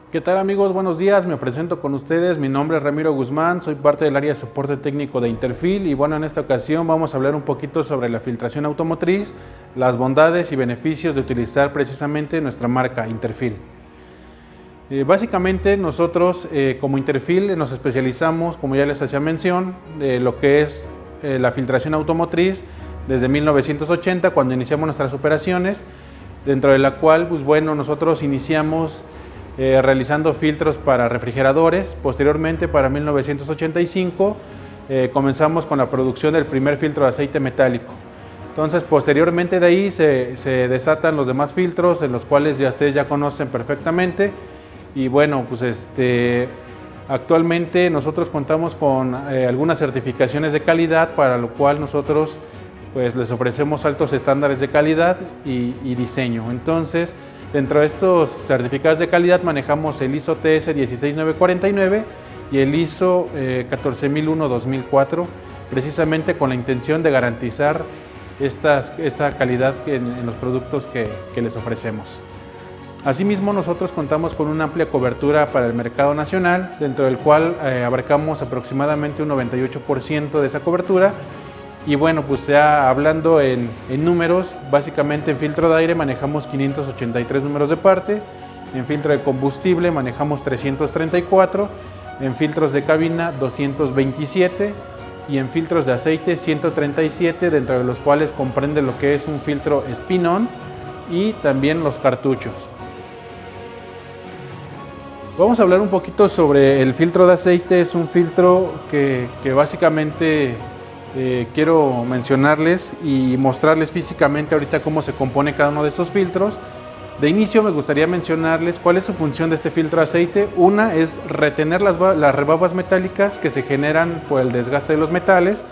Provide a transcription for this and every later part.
¿Qué tal amigos? Buenos días, me presento con ustedes, mi nombre es Ramiro Guzmán, soy parte del área de soporte técnico de Interfil y bueno, en esta ocasión vamos a hablar un poquito sobre la filtración automotriz, las bondades y beneficios de utilizar precisamente nuestra marca Interfil. Básicamente nosotros como Interfil nos especializamos, como ya les hacía mención, de lo que es la filtración automotriz desde 1980 cuando iniciamos nuestras operaciones, dentro de la cual pues bueno, nosotros iniciamos realizando filtros para refrigeradores. Posteriormente, para 1985, comenzamos con la producción del primer filtro de aceite metálico. Entonces, posteriormente de ahí se desatan los demás filtros, en los cuales ya ustedes ya conocen perfectamente. Y bueno, pues actualmente nosotros contamos con algunas certificaciones de calidad, para lo cual nosotros pues les ofrecemos altos estándares de calidad y diseño. Entonces, dentro de estos certificados de calidad manejamos el ISO TS 16949 y el ISO 14001-2004, precisamente con la intención de garantizar esta calidad en los productos que les ofrecemos. Asimismo, nosotros contamos con una amplia cobertura para el mercado nacional, dentro del cual abarcamos aproximadamente un 98% de esa cobertura. Y bueno, pues ya hablando en números, básicamente en filtro de aire manejamos 583 números de parte, en filtro de combustible manejamos 334, en filtros de cabina 227 y en filtros de aceite 137, dentro de los cuales comprende lo que es un filtro spin-on y también los cartuchos. Vamos a hablar un poquito sobre el filtro de aceite. Es un filtro que básicamente quiero mencionarles y mostrarles físicamente ahorita cómo se compone cada uno de estos filtros. De inicio me gustaría mencionarles cuál es su función de este filtro de aceite. Una es retener las rebabas metálicas que se generan por el desgaste de los metales.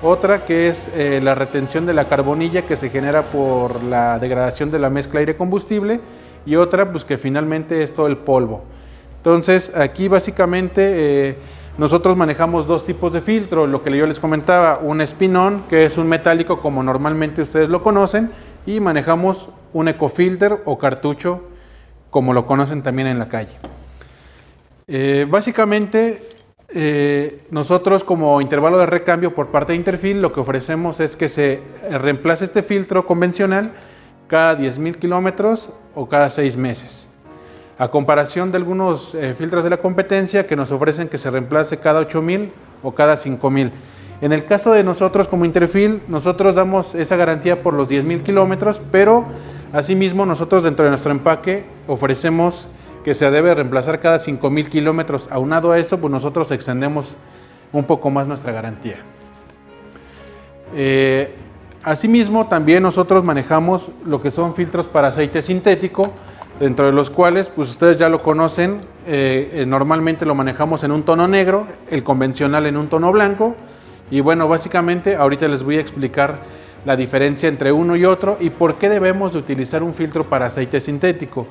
Otra que es la retención de la carbonilla que se genera por la degradación de la mezcla aire-combustible. Y otra pues que finalmente es todo el polvo. Entonces aquí básicamente nosotros manejamos dos tipos de filtro, lo que yo les comentaba, un spin-on, que es un metálico como normalmente ustedes lo conocen, y manejamos un ecofilter o cartucho, como lo conocen también en la calle. Básicamente, nosotros como intervalo de recambio por parte de Interfil, lo que ofrecemos es que se reemplace este filtro convencional cada 10,000 kilómetros o cada 6 meses. A comparación de algunos filtros de la competencia que nos ofrecen que se reemplace cada 8,000 o cada 5,000. En el caso de nosotros como Interfil, nosotros damos esa garantía por los 10,000 kilómetros, pero asimismo nosotros dentro de nuestro empaque ofrecemos que se debe reemplazar cada 5,000 kilómetros. Aunado a esto, pues nosotros extendemos un poco más nuestra garantía. Asimismo, también nosotros manejamos lo que son filtros para aceite sintético, dentro de los cuales, pues ustedes ya lo conocen, normalmente lo manejamos en un tono negro, el convencional en un tono blanco. Y bueno, básicamente ahorita les voy a explicar la diferencia entre uno y otro y por qué debemos de utilizar un filtro para aceite sintético.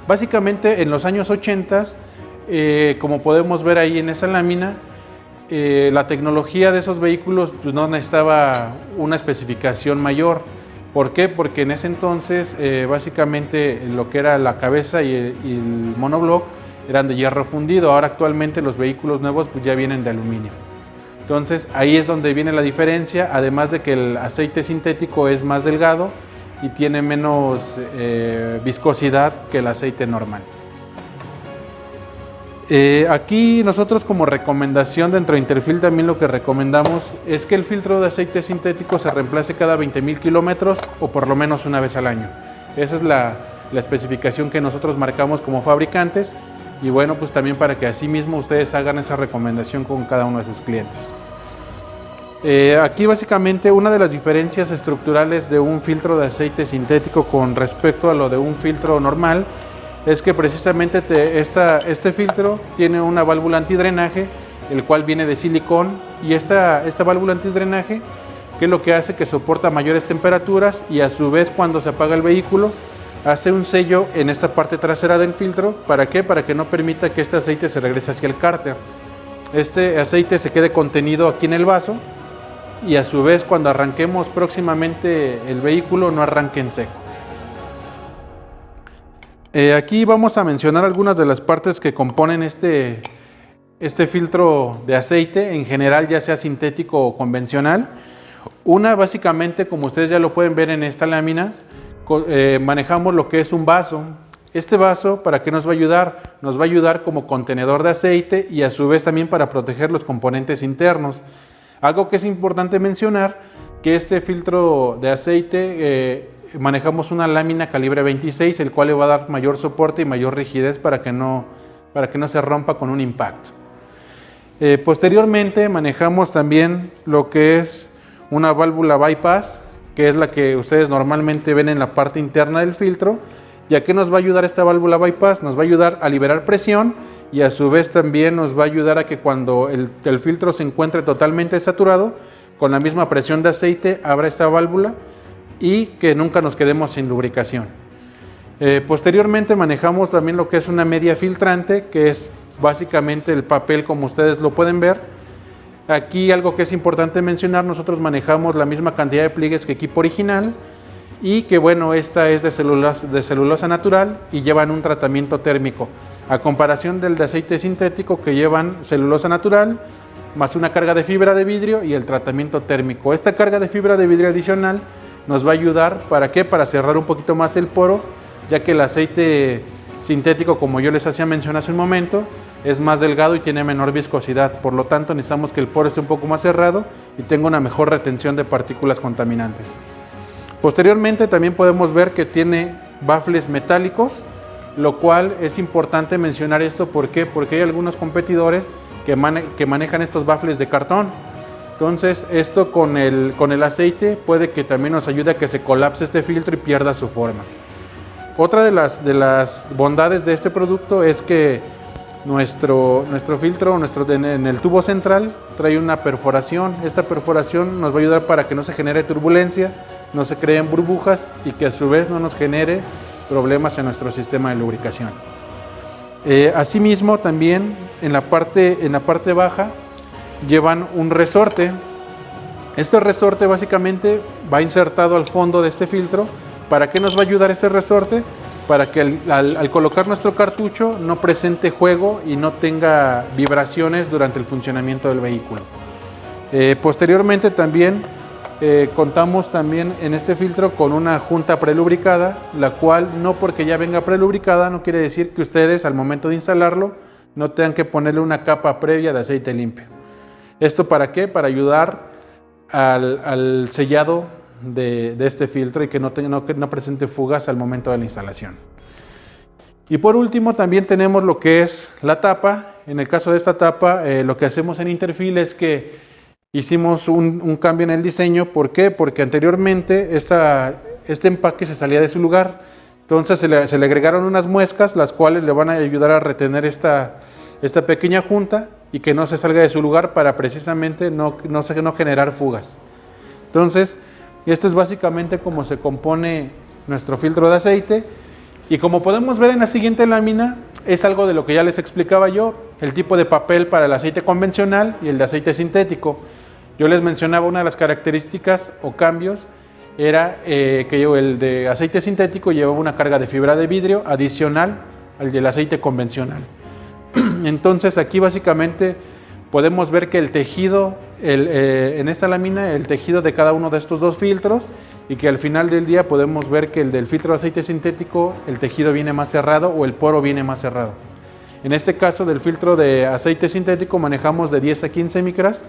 Básicamente en los años 80, como podemos ver ahí en esa lámina, la tecnología de esos vehículos pues no necesitaba una especificación mayor. ¿Por qué? Porque en ese entonces básicamente lo que era la cabeza y el monobloc eran de hierro fundido. Ahora actualmente los vehículos nuevos pues ya vienen de aluminio. Entonces ahí es donde viene la diferencia, además de que el aceite sintético es más delgado y tiene menos viscosidad que el aceite normal. Aquí nosotros como recomendación dentro de Interfil también lo que recomendamos es que el filtro de aceite sintético se reemplace cada 20,000 kilómetros o por lo menos una vez al año. Esa es la especificación que nosotros marcamos como fabricantes y bueno, pues también para que así mismo ustedes hagan esa recomendación con cada uno de sus clientes. Aquí básicamente una de las diferencias estructurales de un filtro de aceite sintético con respecto a lo de un filtro normal es que precisamente este filtro tiene una válvula antidrenaje, el cual viene de silicón, y esta válvula antidrenaje, que es lo que hace que soporta mayores temperaturas y a su vez cuando se apaga el vehículo hace un sello en esta parte trasera del filtro. ¿Para qué? Para que no permita que este aceite se regrese hacia el cárter. Este aceite se quede contenido aquí en el vaso y a su vez cuando arranquemos próximamente el vehículo no arranque en seco. Aquí vamos a mencionar algunas de las partes que componen este filtro de aceite, en general, ya sea sintético o convencional. Una, básicamente, como ustedes ya lo pueden ver en esta lámina, manejamos lo que es un vaso. Este vaso, ¿para qué nos va a ayudar? Nos va a ayudar como contenedor de aceite y a su vez también para proteger los componentes internos. Algo que es importante mencionar, que este filtro de aceite manejamos una lámina calibre 26, el cual le va a dar mayor soporte y mayor rigidez para que no se rompa con un impacto. Posteriormente manejamos también lo que es una válvula bypass, que es la que ustedes normalmente ven en la parte interna del filtro. ¿Y a qué nos va a ayudar esta válvula bypass? Nos va a ayudar a liberar presión y a su vez también nos va a ayudar a que cuando el filtro se encuentre totalmente saturado, con la misma presión de aceite abra esta válvula y que nunca nos quedemos sin lubricación. Posteriormente manejamos también lo que es una media filtrante, que es básicamente el papel como ustedes lo pueden ver. Aquí algo que es importante mencionar, nosotros manejamos la misma cantidad de pliegues que equipo original y que bueno, esta es de celulosa natural y llevan un tratamiento térmico, a comparación del de aceite sintético que llevan celulosa natural más una carga de fibra de vidrio y el tratamiento térmico. Esta carga de fibra de vidrio adicional nos va a ayudar, ¿para qué? Para cerrar un poquito más el poro, ya que el aceite sintético, como yo les hacía mención hace un momento, es más delgado y tiene menor viscosidad, por lo tanto necesitamos que el poro esté un poco más cerrado y tenga una mejor retención de partículas contaminantes. Posteriormente también podemos ver que tiene bafles metálicos, lo cual es importante mencionar esto. ¿Por qué? Porque hay algunos competidores que manejan estos bafles de cartón. Entonces esto con el aceite puede que también nos ayude a que se colapse este filtro y pierda su forma. Otra de las bondades de este producto es que nuestro filtro en el tubo central trae una perforación. Esta perforación nos va a ayudar para que no se genere turbulencia, no se creen burbujas y que a su vez no nos genere problemas en nuestro sistema de lubricación. Asimismo, también en la parte baja llevan un resorte. Este resorte básicamente va insertado al fondo de este filtro. ¿Para qué nos va a ayudar este resorte? Para que al colocar nuestro cartucho no presente juego y no tenga vibraciones durante el funcionamiento del vehículo. Posteriormente también contamos también en este filtro con una junta prelubricada, la cual no porque ya venga prelubricada no quiere decir que ustedes al momento de instalarlo no tengan que ponerle una capa previa de aceite limpio. ¿Esto para qué? Para ayudar al sellado de este filtro y que no presente fugas al momento de la instalación. Y por último también tenemos lo que es la tapa. En el caso de esta tapa, lo que hacemos en Interfil es que hicimos un cambio en el diseño. ¿Por qué? Porque anteriormente este empaque se salía de su lugar. Entonces se le agregaron unas muescas, las cuales le van a ayudar a retener esta pequeña junta y que no se salga de su lugar para precisamente no generar fugas. Entonces, esto es básicamente cómo se compone nuestro filtro de aceite. Y como podemos ver en la siguiente lámina, es algo de lo que ya les explicaba yo, el tipo de papel para el aceite convencional y el de aceite sintético. Yo les mencionaba una de las características o cambios, era que el de aceite sintético llevaba una carga de fibra de vidrio adicional al del aceite convencional. Entonces aquí básicamente podemos ver que el tejido, en esta lámina, el tejido de cada uno de estos dos filtros, y que al final del día podemos ver que el del filtro de aceite sintético, el tejido viene más cerrado o el poro viene más cerrado. En este caso del filtro de aceite sintético manejamos de 10 a 15 micras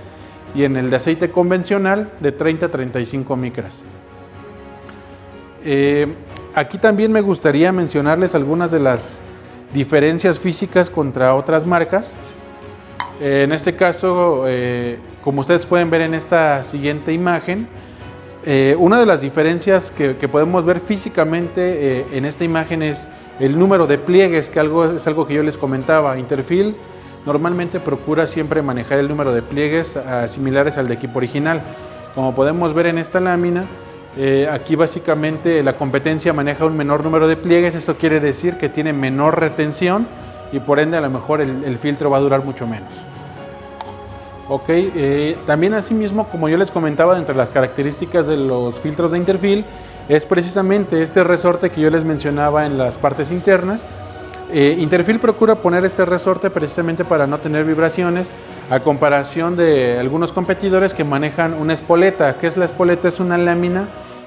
y en el de aceite convencional de 30 a 35 micras. Aquí también me gustaría mencionarles algunas de las diferencias físicas contra otras marcas. En este caso, como ustedes pueden ver en esta siguiente imagen, una de las diferencias que podemos ver físicamente en esta imagen es el número de pliegues, que es algo que yo les comentaba. Interfil normalmente procura siempre manejar el número de pliegues similares al de equipo original. Como podemos ver en esta lámina, aquí básicamente la competencia maneja un menor número de pliegues. Eso quiere decir que tiene menor retención y por ende a lo mejor el filtro va a durar mucho menos. Ok, también asimismo, como yo les comentaba, entre las características de los filtros de Interfil es precisamente este resorte que yo les mencionaba en las partes internas. Interfil procura poner este resorte precisamente para no tener vibraciones, a comparación de algunos competidores que manejan una espoleta. ¿Qué es la espoleta? Es una lámina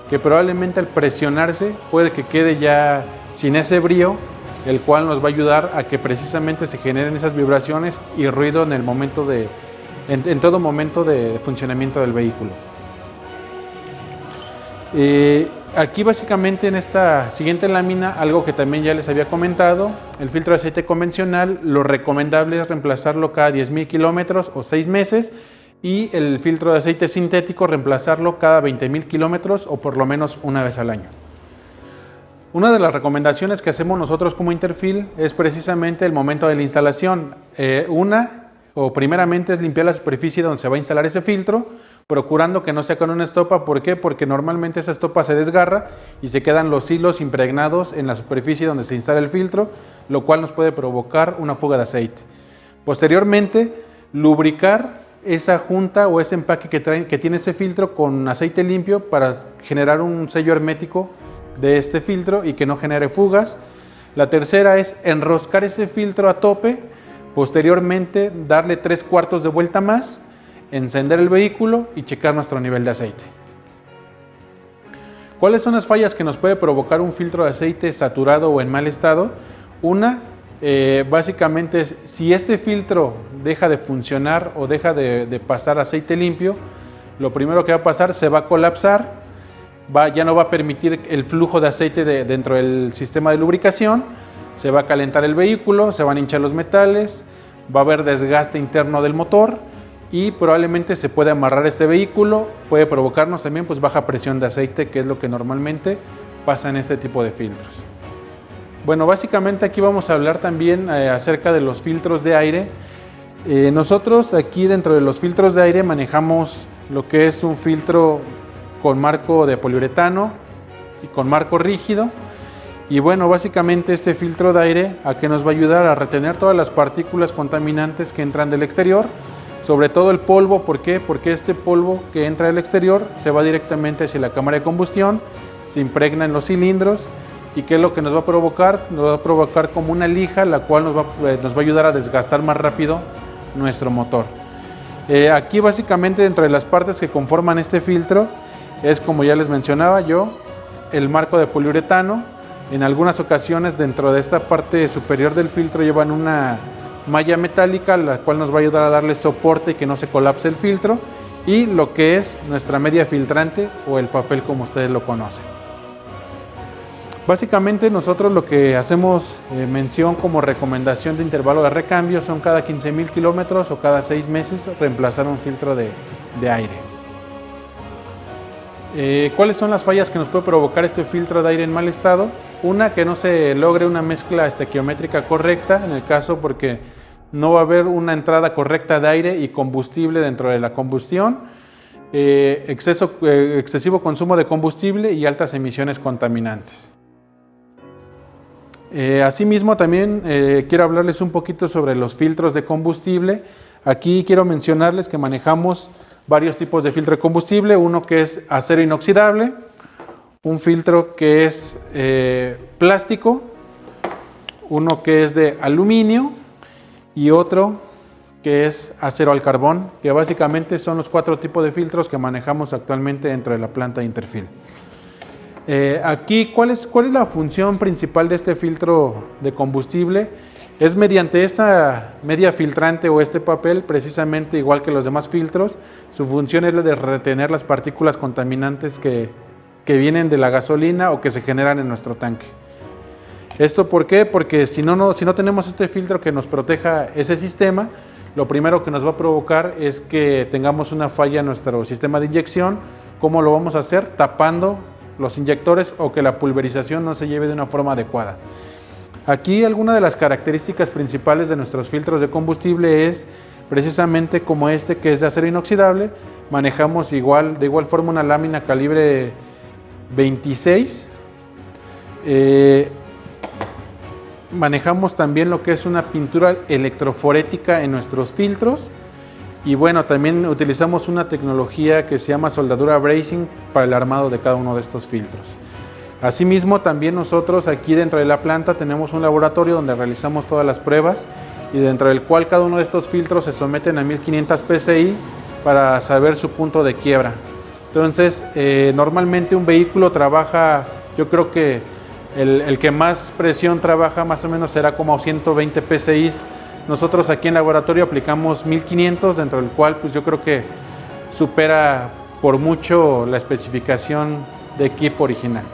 que probablemente al presionarse puede que quede ya sin ese brío, el cual nos va a ayudar a que precisamente se generen esas vibraciones y ruido en el momento en todo momento de funcionamiento del vehículo. Aquí básicamente en esta siguiente lámina, algo que también ya les había comentado, el filtro de aceite convencional, lo recomendable es reemplazarlo cada 10,000 kilómetros o 6 meses, y el filtro de aceite sintético reemplazarlo cada 20,000 kilómetros o por lo menos una vez al año. Una de las recomendaciones que hacemos nosotros como Interfil es precisamente el momento de la instalación. Primeramente es limpiar la superficie donde se va a instalar ese filtro, procurando que no sea con una estopa. ¿Por qué? Porque normalmente esa estopa se desgarra y se quedan los hilos impregnados en la superficie donde se instala el filtro, lo cual nos puede provocar una fuga de aceite. Posteriormente, lubricar esa junta o ese empaque que tiene ese filtro con aceite limpio para generar un sello hermético de este filtro y que no genere fugas. La tercera es enroscar ese filtro a tope, posteriormente darle 3/4 de vuelta más, encender el vehículo y checar nuestro nivel de aceite. ¿Cuáles son las fallas que nos puede provocar un filtro de aceite saturado o en mal estado? Básicamente es si este filtro deja de funcionar o deja de pasar aceite limpio, lo primero que va a pasar, se va a colapsar, ya no va a permitir el flujo de aceite dentro del sistema de lubricación, se va a calentar el vehículo, se van a hinchar los metales, va a haber desgaste interno del motor y probablemente se puede amarrar este vehículo, puede provocarnos también baja presión de aceite, que es lo que normalmente pasa en este tipo de filtros. Bueno, básicamente aquí vamos a hablar también acerca de los filtros de aire. Nosotros aquí dentro de los filtros de aire manejamos lo que es un filtro con marco de poliuretano y con marco rígido. Y bueno, básicamente este filtro de aire ¿a qué nos va a ayudar? A retener todas las partículas contaminantes que entran del exterior, sobre todo el polvo. ¿Por qué? Porque este polvo que entra del exterior se va directamente hacia la cámara de combustión, se impregna en los cilindros. ¿Y qué es lo que nos va a provocar? Nos va a provocar como una lija, la cual nos va a ayudar a desgastar más rápido nuestro motor. Aquí básicamente dentro de las partes que conforman este filtro es, como ya les mencionaba yo, el marco de poliuretano. En algunas ocasiones dentro de esta parte superior del filtro llevan una malla metálica, la cual nos va a ayudar a darle soporte y que no se colapse el filtro. Y lo que es nuestra media filtrante o el papel, como ustedes lo conocen. Básicamente nosotros lo que hacemos mención como recomendación de intervalo de recambio son cada 15,000 kilómetros o cada 6 meses reemplazar un filtro de aire. ¿Cuáles son las fallas que nos puede provocar este filtro de aire en mal estado? Una, que no se logre una mezcla estequiométrica correcta, en el caso porque no va a haber una entrada correcta de aire y combustible dentro de la combustión, excesivo consumo de combustible y altas emisiones contaminantes. Asimismo también quiero hablarles un poquito sobre los filtros de combustible. Aquí quiero mencionarles que manejamos varios tipos de filtro de combustible, uno que es acero inoxidable, un filtro que es plástico, uno que es de aluminio y otro que es acero al carbón, que básicamente son los 4 tipos de filtros que manejamos actualmente dentro de la planta de Interfil. Aquí, ¿cuál es la función principal de este filtro de combustible? Es mediante esta media filtrante o este papel, precisamente igual que los demás filtros, su función es la de retener las partículas contaminantes que vienen de la gasolina o que se generan en nuestro tanque. ¿Esto por qué? Porque si no tenemos este filtro que nos proteja ese sistema, lo primero que nos va a provocar es que tengamos una falla en nuestro sistema de inyección. ¿Cómo lo vamos a hacer? Tapando los inyectores o que la pulverización no se lleve de una forma adecuada. Aquí alguna de las características principales de nuestros filtros de combustible es precisamente como este, que es de acero inoxidable. Manejamos de igual forma una lámina calibre 26. Manejamos también lo que es una pintura electroforética en nuestros filtros. Y bueno, también utilizamos una tecnología que se llama soldadura brazing para el armado de cada uno de estos filtros. Asimismo, también nosotros aquí dentro de la planta tenemos un laboratorio donde realizamos todas las pruebas y dentro del cual cada uno de estos filtros se someten a 1500 PSI para saber su punto de quiebra. Entonces, normalmente un vehículo trabaja, yo creo que el que más presión trabaja más o menos será como 120 PSI. Nosotros aquí en laboratorio aplicamos 1500, dentro del cual pues yo creo que supera por mucho la especificación de equipo original.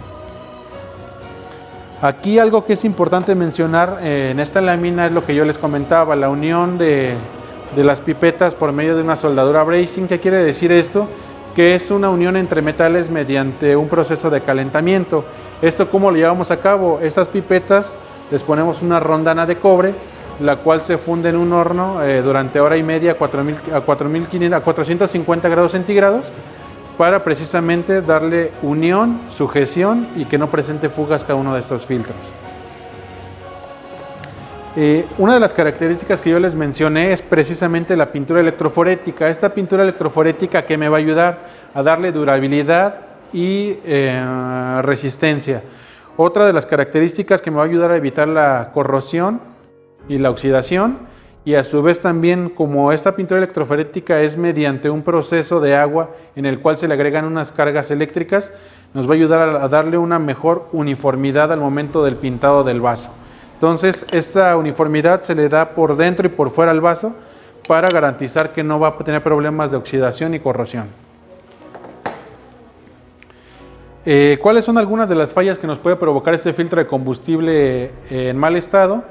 Aquí algo que es importante mencionar en esta lámina es lo que yo les comentaba, la unión de las pipetas por medio de una soldadura brazing. ¿Qué quiere decir esto? Que es una unión entre metales mediante un proceso de calentamiento. ¿Esto cómo lo llevamos a cabo? Estas pipetas les ponemos una rondana de cobre, la cual se funde en un horno durante hora y media a 450 grados centígrados para precisamente darle unión, sujeción y que no presente fugas cada uno de estos filtros. Una de las características que yo les mencioné es precisamente la pintura electroforética. Esta pintura electroforética que me va a ayudar a darle durabilidad y resistencia. Otra de las características que me va a ayudar a evitar la corrosión y la oxidación, y a su vez también, como esta pintura electroforética es mediante un proceso de agua en el cual se le agregan unas cargas eléctricas, nos va a ayudar a darle una mejor uniformidad al momento del pintado del vaso. Entonces, esta uniformidad se le da por dentro y por fuera al vaso para garantizar que no va a tener problemas de oxidación y corrosión. ¿Cuáles son algunas de las fallas que nos puede provocar este filtro de combustible en mal estado?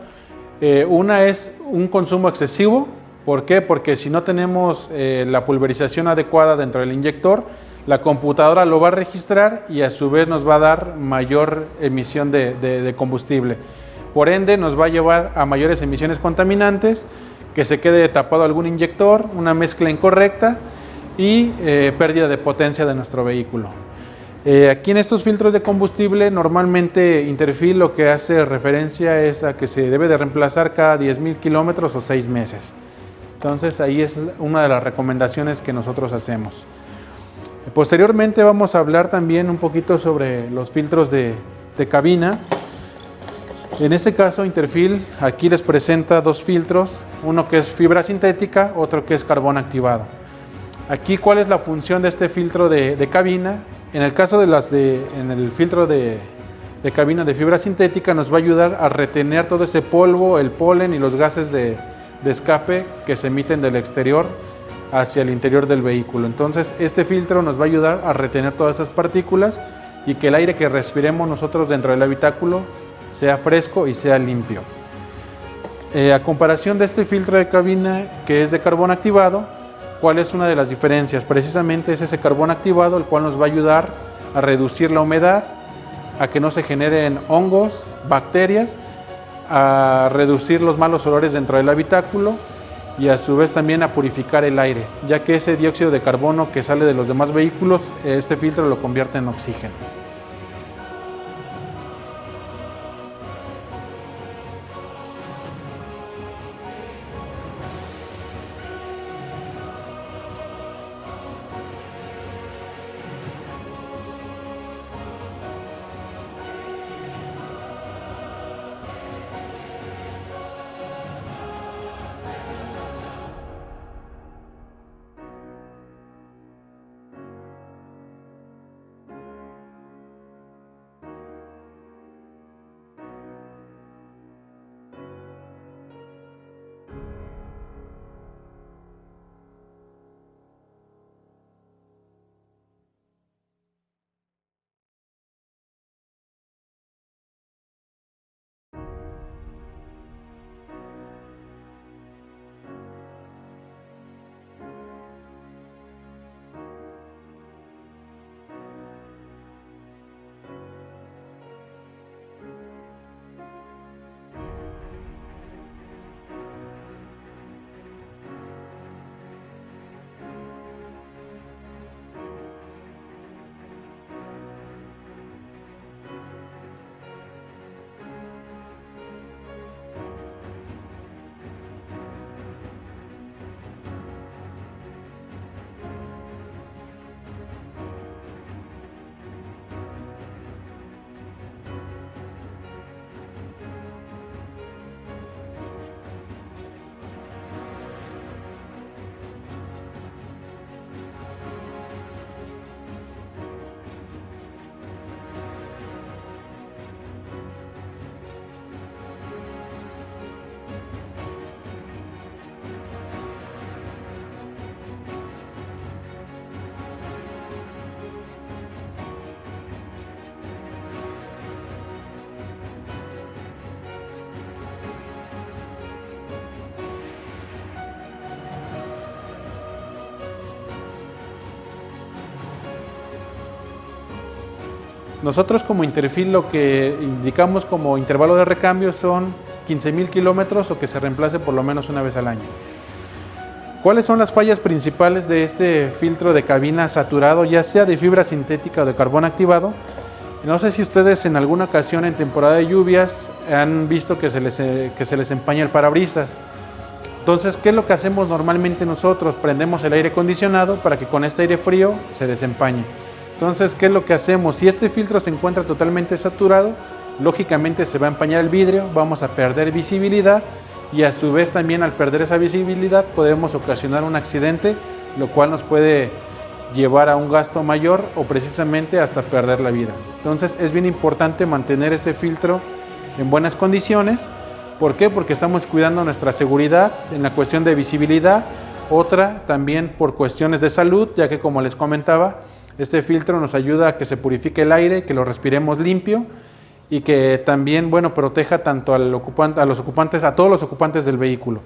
Una es un consumo excesivo. ¿Por qué? Porque si no tenemos la pulverización adecuada dentro del inyector, la computadora lo va a registrar y a su vez nos va a dar mayor emisión de combustible. Por ende, nos va a llevar a mayores emisiones contaminantes, que se quede tapado algún inyector, una mezcla incorrecta y pérdida de potencia de nuestro vehículo. Aquí en estos filtros de combustible, normalmente Interfil lo que hace referencia es a que se debe de reemplazar cada 10,000 kilómetros o 6 meses. Entonces ahí es una de las recomendaciones que nosotros hacemos. Posteriormente vamos a hablar también un poquito sobre los filtros de cabina. En este caso Interfil aquí les presenta dos filtros, uno que es fibra sintética, otro que es carbón activado. Aquí, ¿cuál es la función de este filtro de cabina? En el caso en el filtro de cabina de fibra sintética nos va a ayudar a retener todo ese polvo, el polen y los gases de escape que se emiten del exterior hacia el interior del vehículo. Entonces, este filtro nos va a ayudar a retener todas esas partículas y que el aire que respiremos nosotros dentro del habitáculo sea fresco y sea limpio. A comparación de este filtro de cabina que es de carbón activado, ¿cuál es una de las diferencias? Precisamente es ese carbón activado el cual nos va a ayudar a reducir la humedad, a que no se generen hongos, bacterias, a reducir los malos olores dentro del habitáculo y a su vez también a purificar el aire, ya que ese dióxido de carbono que sale de los demás vehículos, este filtro lo convierte en oxígeno. Nosotros como Interfil lo que indicamos como intervalo de recambio son 15,000 kilómetros o que se reemplace por lo menos una vez al año. ¿Cuáles son las fallas principales de este filtro de cabina saturado, ya sea de fibra sintética o de carbón activado? No sé si ustedes en alguna ocasión en temporada de lluvias han visto que se les empaña el parabrisas. Entonces, ¿qué es lo que hacemos normalmente nosotros? Prendemos el aire acondicionado para que con este aire frío se desempañe. Entonces, ¿qué es lo que hacemos? Si este filtro se encuentra totalmente saturado, lógicamente se va a empañar el vidrio, vamos a perder visibilidad y a su vez también al perder esa visibilidad podemos ocasionar un accidente, lo cual nos puede llevar a un gasto mayor o precisamente hasta perder la vida. Entonces es bien importante mantener ese filtro en buenas condiciones. ¿Por qué? Porque estamos cuidando nuestra seguridad en la cuestión de visibilidad. Otra también por cuestiones de salud, ya que como les comentaba, este filtro nos ayuda a que se purifique el aire, que lo respiremos limpio y que también, bueno, proteja tanto al ocupante, a todos los ocupantes del vehículo.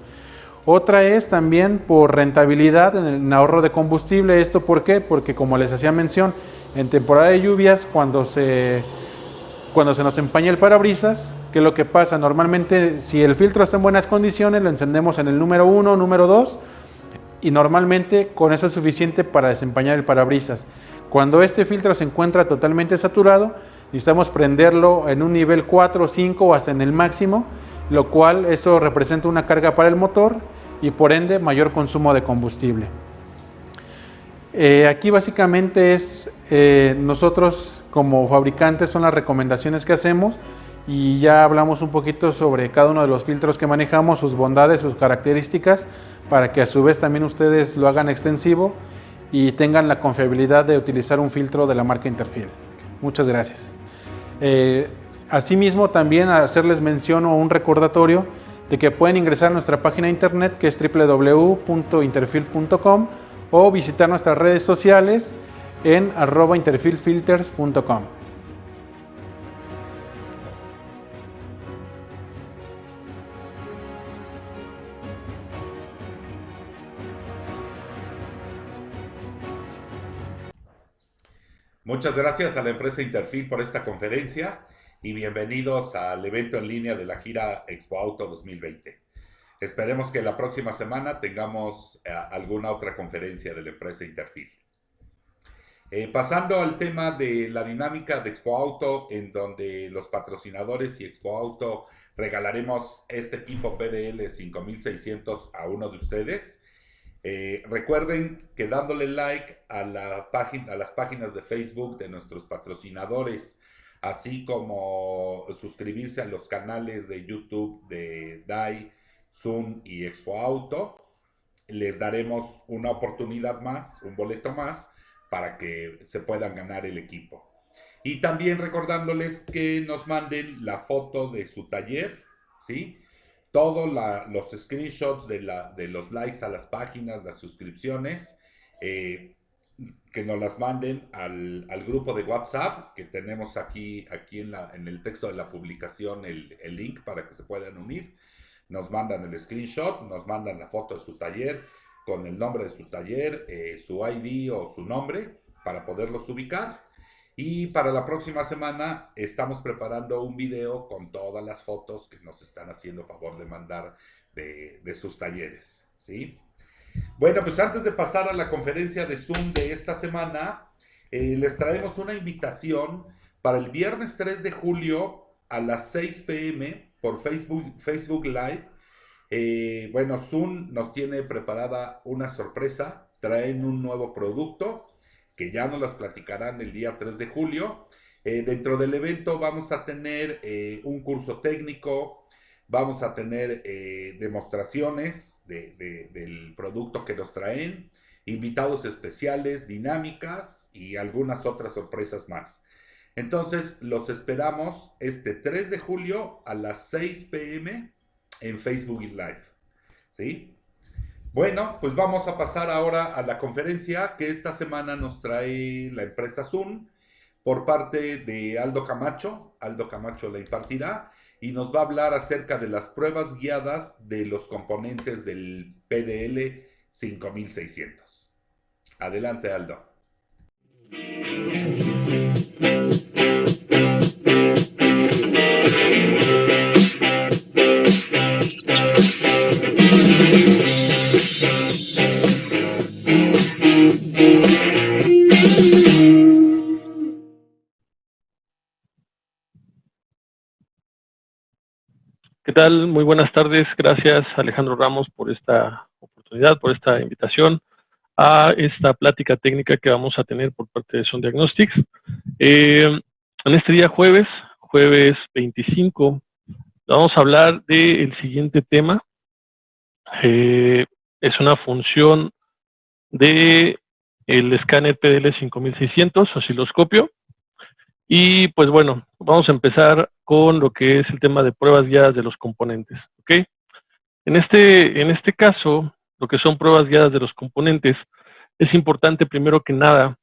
Otra es también por rentabilidad en ahorro de combustible. ¿Esto por qué? Porque como les hacía mención, en temporada de lluvias, cuando se nos empaña el parabrisas, ¿qué es lo que pasa? Normalmente, si el filtro está en buenas condiciones, lo encendemos en el número 1, número 2, y normalmente con eso es suficiente para desempañar el parabrisas. Cuando este filtro se encuentra totalmente saturado, necesitamos prenderlo en un nivel 4, 5 o hasta en el máximo, lo cual eso representa una carga para el motor y por ende mayor consumo de combustible. Aquí básicamente es nosotros como fabricantes son las recomendaciones que hacemos y ya hablamos un poquito sobre cada uno de los filtros que manejamos, sus bondades, sus características, para que a su vez también ustedes lo hagan extensivo y tengan la confiabilidad de utilizar un filtro de la marca Interfil. Muchas gracias. Asimismo, también hacerles mención o un recordatorio de que pueden ingresar a nuestra página de internet que es www.interfil.com o visitar nuestras redes sociales en @interfilfilters.com. Muchas gracias a la empresa Interfil por esta conferencia y bienvenidos al evento en línea de la gira Expo Auto 2020. Esperemos que la próxima semana tengamos alguna otra conferencia de la empresa Interfil. Pasando al tema de la dinámica de Expo Auto, en donde los patrocinadores y Expo Auto regalaremos este equipo PDL 5600 a uno de ustedes. Recuerden que dándole like a las páginas de Facebook de nuestros patrocinadores, así como suscribirse a los canales de YouTube de DAI, Zoom y Expo Auto, les daremos una oportunidad más, un boleto más, para que se puedan ganar el equipo. Y también recordándoles que nos manden la foto de su taller, ¿sí? Todos los screenshots de los likes a las páginas, las suscripciones, que nos las manden al grupo de WhatsApp que tenemos aquí en el texto de la publicación el link para que se puedan unir. Nos mandan el screenshot, nos mandan la foto de su taller con el nombre de su taller, su ID o su nombre para poderlos ubicar. Y para la próxima semana estamos preparando un video con todas las fotos que nos están haciendo favor de mandar de sus talleres, ¿sí? Bueno, pues antes de pasar a la conferencia de Zoom de esta semana, les traemos una invitación para el viernes 3 de julio a las 6 p.m. por Facebook Live. Bueno, Zoom nos tiene preparada una sorpresa, traen un nuevo producto que ya nos las platicarán el día 3 de julio. Dentro del evento vamos a tener un curso técnico, vamos a tener demostraciones del producto que nos traen, invitados especiales, dinámicas y algunas otras sorpresas más. Entonces, los esperamos este 3 de julio a las 6 p.m. en Facebook Live, ¿sí? Bueno, pues vamos a pasar ahora a la conferencia que esta semana nos trae la empresa Zoom por parte de Aldo Camacho. Aldo Camacho la impartirá y nos va a hablar acerca de las pruebas guiadas de los componentes del PDL 5600. Adelante, Aldo. tal? Muy buenas tardes. Gracias, Alejandro Ramos, por esta oportunidad, por esta invitación a esta plática técnica que vamos a tener por parte de Sun Diagnostics. En este día jueves 25, vamos a hablar del siguiente tema. Es una función de el escáner PDL 5600, osciloscopio. Y pues bueno, vamos a empezar con lo que es el tema de pruebas guiadas de los componentes, ¿ok? En este caso, lo que son pruebas guiadas de los componentes, es importante primero que nada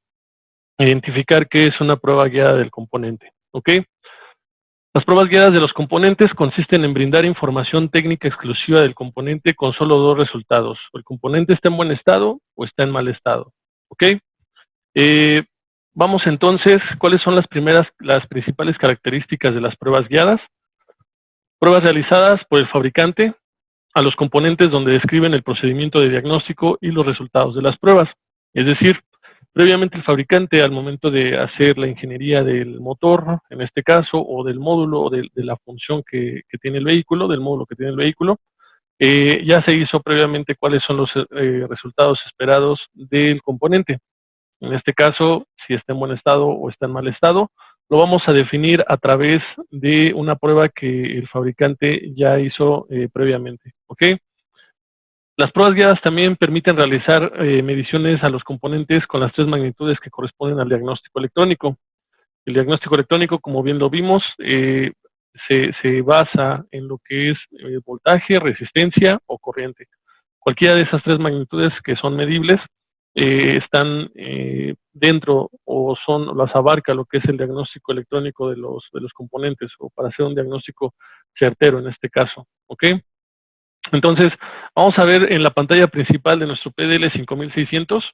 identificar qué es una prueba guiada del componente, ¿ok? Las pruebas guiadas de los componentes consisten en brindar información técnica exclusiva del componente con solo dos resultados: o el componente está en buen estado o está en mal estado, ¿ok? Vamos entonces, ¿cuáles son las principales características de las pruebas guiadas? Pruebas realizadas por el fabricante a los componentes donde describen el procedimiento de diagnóstico y los resultados de las pruebas. Es decir, previamente el fabricante, al momento de hacer la ingeniería del motor, en este caso, o del módulo, o de la función que tiene el vehículo, del módulo que tiene el vehículo, ya se hizo previamente cuáles son los resultados esperados del componente. En este caso, si está en buen estado o está en mal estado, lo vamos a definir a través de una prueba que el fabricante ya hizo previamente, ¿ok? Las pruebas guiadas también permiten realizar mediciones a los componentes con las tres magnitudes que corresponden al diagnóstico electrónico. El diagnóstico electrónico, como bien lo vimos, se basa en lo que es voltaje, resistencia o corriente. Cualquiera de esas tres magnitudes que son medibles están dentro o las abarca lo que es el diagnóstico electrónico de los componentes, o para hacer un diagnóstico certero en este caso, ¿ok? Entonces, vamos a ver en la pantalla principal de nuestro PDL 5600,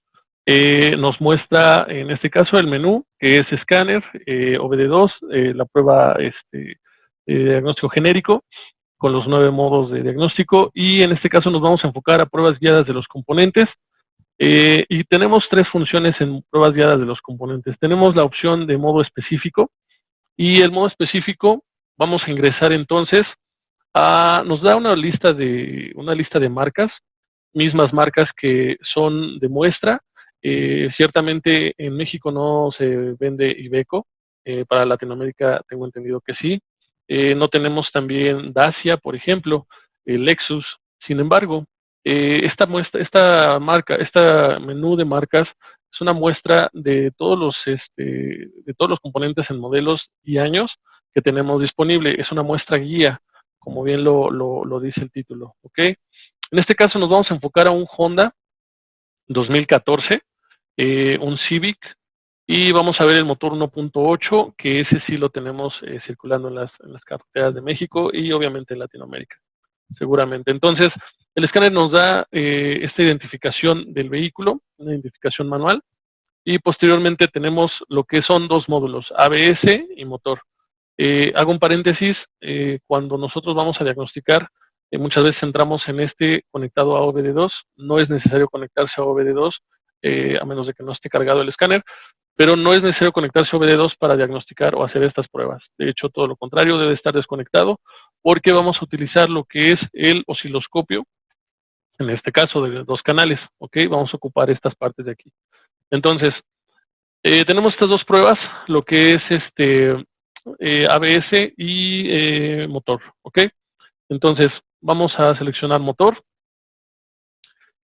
nos muestra en este caso el menú, que es escáner, OBD2, la prueba diagnóstico genérico, con los 9 modos de diagnóstico, y en este caso nos vamos a enfocar a pruebas guiadas de los componentes. Y tenemos tres funciones en pruebas guiadas de los componentes. Tenemos la opción de modo específico, y el modo específico vamos a ingresar entonces nos da una lista de marcas, mismas marcas que son de muestra. Ciertamente en México no se vende Iveco, para Latinoamérica tengo entendido que sí. No tenemos también Dacia, por ejemplo, Lexus. Sin embargo, esta menú de marcas es una muestra de todos los componentes en modelos y años que tenemos disponible. Es una muestra guía, como bien lo dice el título, ¿ok? En este caso nos vamos a enfocar a un Honda 2014, un Civic, y vamos a ver el motor 1.8, que ese sí lo tenemos circulando en las carreteras de México y obviamente en Latinoamérica, seguramente. Entonces, el escáner nos da esta identificación del vehículo, una identificación manual, y posteriormente tenemos lo que son dos módulos, ABS y motor. Hago un paréntesis, cuando nosotros vamos a diagnosticar, muchas veces entramos en conectado a OBD2, no es necesario conectarse a OBD2, a menos de que no esté cargado el escáner, pero no es necesario conectarse a OBD2 para diagnosticar o hacer estas pruebas. De hecho, todo lo contrario, debe estar desconectado, porque vamos a utilizar lo que es el osciloscopio, en este caso de 2 canales, ¿ok? Vamos a ocupar estas partes de aquí. Entonces, tenemos estas dos pruebas, lo que es ABS y motor, ¿ok? Entonces, vamos a seleccionar motor.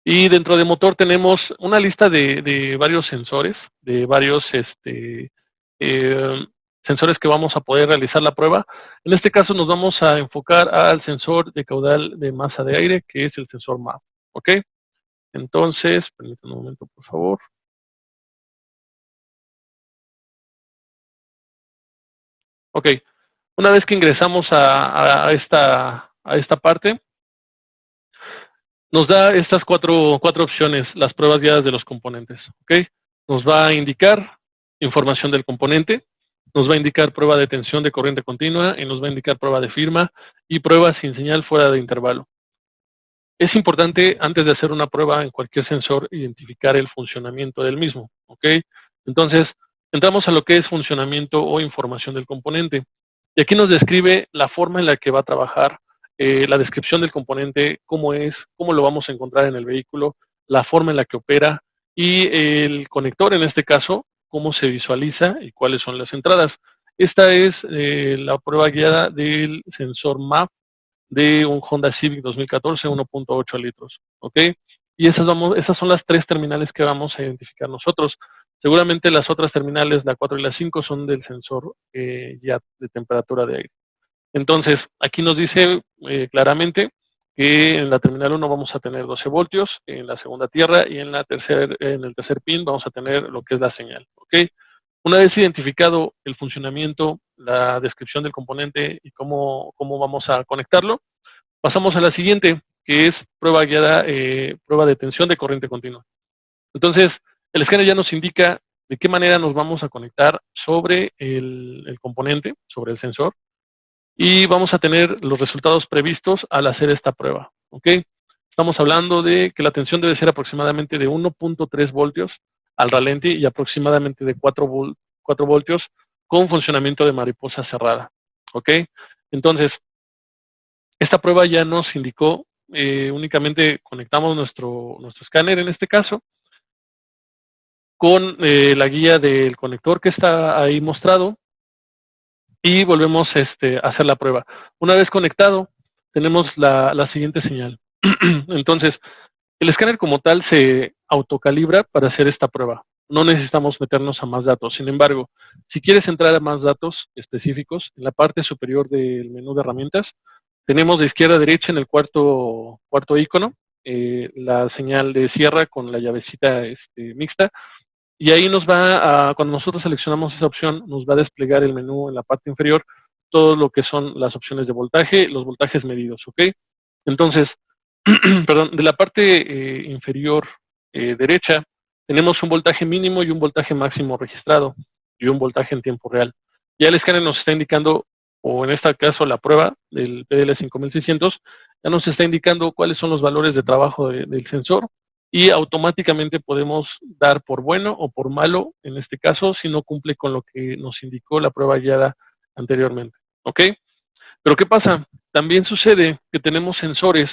Y dentro de motor tenemos una lista de varios sensores, de varios sensores que vamos a poder realizar la prueba. En este caso nos vamos a enfocar al sensor de caudal de masa de aire, que es el sensor MAP, ¿ok? Entonces, permítanme un momento, por favor. Ok, una vez que ingresamos a esta parte, nos da estas cuatro opciones, las pruebas guiadas de los componentes, ¿ok? Nos va a indicar información del componente, nos va a indicar prueba de tensión de corriente continua, y nos va a indicar prueba de firma y prueba sin señal fuera de intervalo. Es importante, antes de hacer una prueba en cualquier sensor, identificar el funcionamiento del mismo, ¿ok? Entonces, entramos a lo que es funcionamiento o información del componente. Y aquí nos describe la forma en la que va a trabajar la descripción del componente, cómo es, cómo lo vamos a encontrar en el vehículo, la forma en la que opera y el conector, en este caso, cómo se visualiza y cuáles son las entradas. Esta es la prueba guiada del sensor MAP de un Honda Civic 2014 1.8 litros, ¿ok? Y esas son las 3 terminales que vamos a identificar nosotros. Seguramente las otras terminales, la 4 y la 5, son del sensor ya de temperatura de aire. Entonces, aquí nos dice claramente que en la terminal 1 vamos a tener 12 voltios, en la segunda tierra y en el tercer pin vamos a tener lo que es la señal, ¿ok? Una vez identificado el funcionamiento, la descripción del componente y cómo vamos a conectarlo, pasamos a la siguiente, que es prueba guiada, prueba de tensión de corriente continua. Entonces, el escáner ya nos indica de qué manera nos vamos a conectar sobre el componente, sobre el sensor, y vamos a tener los resultados previstos al hacer esta prueba, ¿ok? Estamos hablando de que la tensión debe ser aproximadamente de 1.3 voltios al ralenti y aproximadamente de 4 voltios con funcionamiento de mariposa cerrada, ¿ok? Entonces, esta prueba ya nos indicó, únicamente conectamos nuestro escáner en este caso, con la guía del conector que está ahí mostrado, y volvemos a hacer la prueba. Una vez conectado, tenemos la siguiente señal. Entonces, el escáner como tal se autocalibra para hacer esta prueba. No necesitamos meternos a más datos. Sin embargo, si quieres entrar a más datos específicos, en la parte superior del menú de herramientas, tenemos de izquierda a derecha en el cuarto icono, la señal de cierre con la llavecita mixta, y ahí nos va a, cuando nosotros seleccionamos esa opción, nos va a desplegar el menú en la parte inferior, todo lo que son las opciones de voltaje, los voltajes medidos, ¿ok? Entonces, perdón, de la parte inferior derecha, tenemos un voltaje mínimo y un voltaje máximo registrado, y un voltaje en tiempo real. Ya el escáner nos está indicando, o en este caso la prueba del PDL 5600, ya nos está indicando cuáles son los valores de trabajo del sensor, y automáticamente podemos dar por bueno o por malo, en este caso, si no cumple con lo que nos indicó la prueba guiada anteriormente, ¿ok? Pero ¿qué pasa? También sucede que tenemos sensores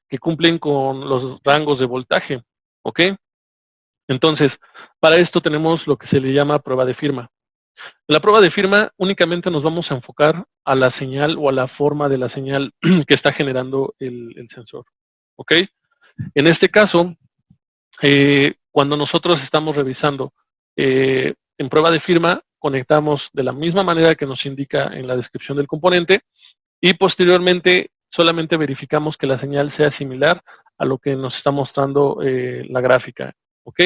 que cumplen con los rangos de voltaje, ¿ok? Entonces, para esto tenemos lo que se le llama prueba de firma. En la prueba de firma únicamente nos vamos a enfocar a la señal o a la forma de la señal que está generando el sensor, ¿ok? En este caso, cuando nosotros estamos revisando en prueba de firma, conectamos de la misma manera que nos indica en la descripción del componente, y posteriormente solamente verificamos que la señal sea similar a lo que nos está mostrando la gráfica, ¿ok?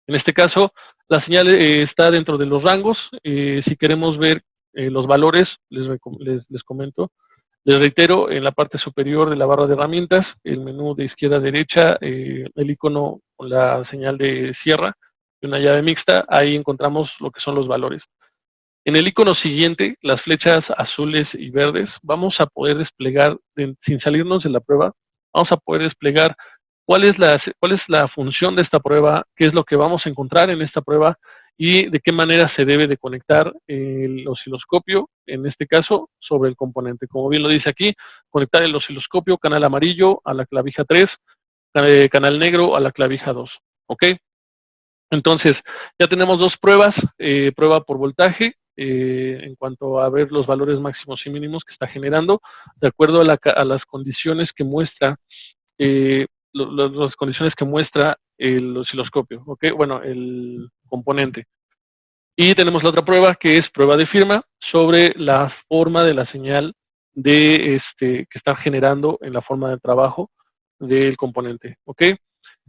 En este caso, la señal está dentro de los rangos. Si queremos ver los valores, les comento, les reitero, en la parte superior de la barra de herramientas, el menú de izquierda a derecha, el icono con la señal de cierre y una llave mixta, ahí encontramos lo que son los valores. En el icono siguiente, las flechas azules y verdes, vamos a poder desplegar, sin salirnos de la prueba, vamos a poder desplegar cuál es la función de esta prueba, qué es lo que vamos a encontrar en esta prueba y de qué manera se debe de conectar el osciloscopio, en este caso, sobre el componente. Como bien lo dice aquí, conectar el osciloscopio canal amarillo a la clavija 3, canal negro a la clavija 2, ¿ok? Entonces, ya tenemos dos pruebas, prueba por voltaje, en cuanto a ver los valores máximos y mínimos que está generando, de acuerdo a las condiciones que muestra, las condiciones que muestra el osciloscopio, ¿ok? Bueno, el componente. Y tenemos la otra prueba, que es prueba de firma, sobre la forma de la señal que está generando en la forma de trabajo del componente, ¿ok?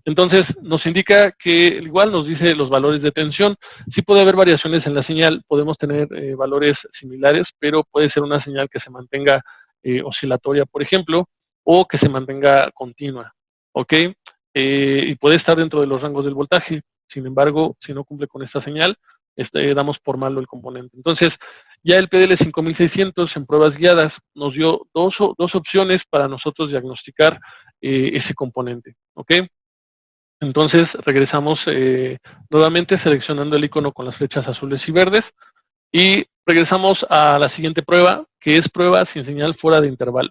Entonces, nos indica que igual nos dice los valores de tensión. Sí puede haber variaciones en la señal, podemos tener valores similares, pero puede ser una señal que se mantenga oscilatoria, por ejemplo, o que se mantenga continua, ¿ok? Y puede estar dentro de los rangos del voltaje. Sin embargo, si no cumple con esta señal, damos por malo el componente. Entonces, ya el PDL 5600 en pruebas guiadas nos dio dos opciones para nosotros diagnosticar ese componente, ¿ok? Entonces regresamos nuevamente seleccionando el icono con las flechas azules y verdes y regresamos a la siguiente prueba, que es prueba sin señal fuera de intervalo.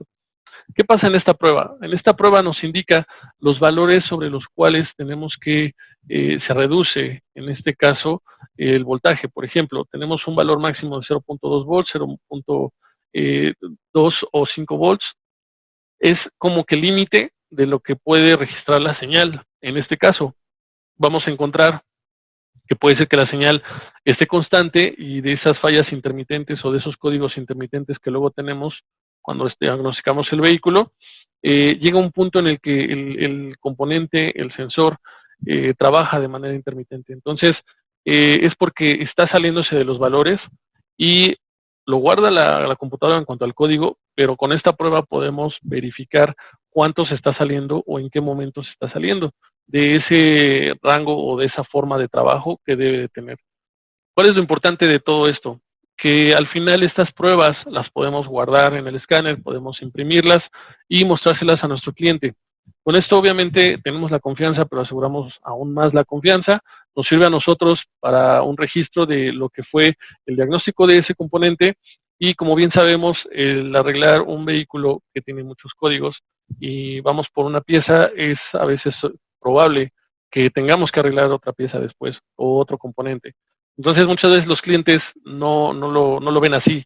¿Qué pasa en esta prueba? En esta prueba nos indica los valores sobre los cuales tenemos que se reduce, en este caso, el voltaje. Por ejemplo, tenemos un valor máximo de 0.2 volts, 0.2 o 5 volts. Es como que el límite de lo que puede registrar la señal. En este caso, vamos a encontrar que puede ser que la señal esté constante y de esas fallas intermitentes o de esos códigos intermitentes que luego tenemos cuando diagnosticamos el vehículo, llega un punto en el que el componente, el sensor, trabaja de manera intermitente. Entonces, es porque está saliéndose de los valores y lo guarda la computadora en cuanto al código, pero con esta prueba podemos verificar cuánto se está saliendo o en qué momento se está saliendo de ese rango o de esa forma de trabajo que debe de tener. ¿Cuál es lo importante de todo esto? Que al final estas pruebas las podemos guardar en el escáner, podemos imprimirlas y mostrárselas a nuestro cliente. Con esto obviamente tenemos la confianza, pero aseguramos aún más la confianza. Nos sirve a nosotros para un registro de lo que fue el diagnóstico de ese componente y como bien sabemos, el arreglar un vehículo que tiene muchos códigos y vamos por una pieza es a veces probable que tengamos que arreglar otra pieza después o otro componente. Entonces muchas veces los clientes no lo ven así,